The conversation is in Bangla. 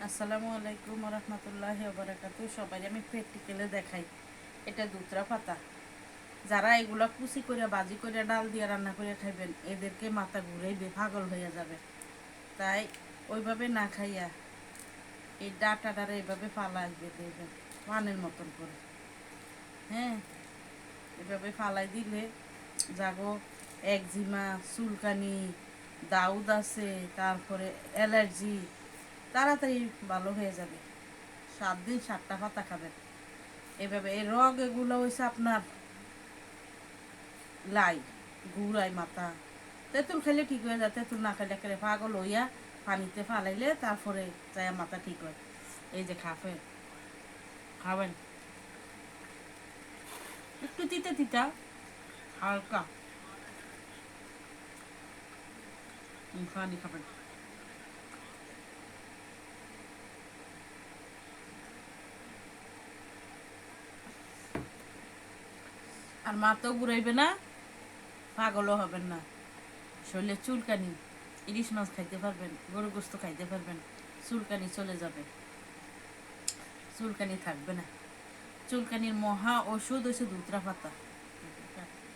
আসসালামু আলাইকুম রহমতুল্লাহি ওবারাকাতু। সবাই আমি প্র্যাকটিক্যালে দেখাই। এটা দুতরা পাতা। যারা এগুলা কুচি করে বাজি করে ডাল দিয়ে রান্না করে খাইবেন, এদেরকে মাথা ঘুরাইবে, পাগল হয়ে যাবে। তাই ওইভাবে না খাইয়া এই ডাটাটারে এইভাবে ফালা আসবে দেবেন, পানের মতন করে। হ্যাঁ, এভাবে ফালাই দিলে যাগো একজিমা, চুলকানি, দাউদ আছে, তারপরে অ্যালার্জি তাড়াতাড়ি ভালো হয়ে যাবে। 7 দিন 7টা পাতা খাবেন। এভাবে এই রগ এগুলো হয়েছে আপনার লাই, গুড়াই মাথা। তেঁতুল খাইলে ঠিক হয়ে যায়, তেঁতুল না খাইলে একেবারে পাগল হইয়া পানিতে ফালাইলে তারপরে যায় মাথা ঠিক হয়। এই যে খাবেন একটু তিতা তিতা হালকা পানি খাবেন। আর মাথাও ঘুরাইবে না, পাগলও হবেন না। শরীরে চুলকানি, ইলিশ মাছ খাইতে পারবেন, গরু গোস্ত খাইতে পারবেন, চুলকানি চলে যাবে, চুলকানি থাকবে না। চুলকানির মহা ওষুধ হচ্ছে দুধরা পাতা।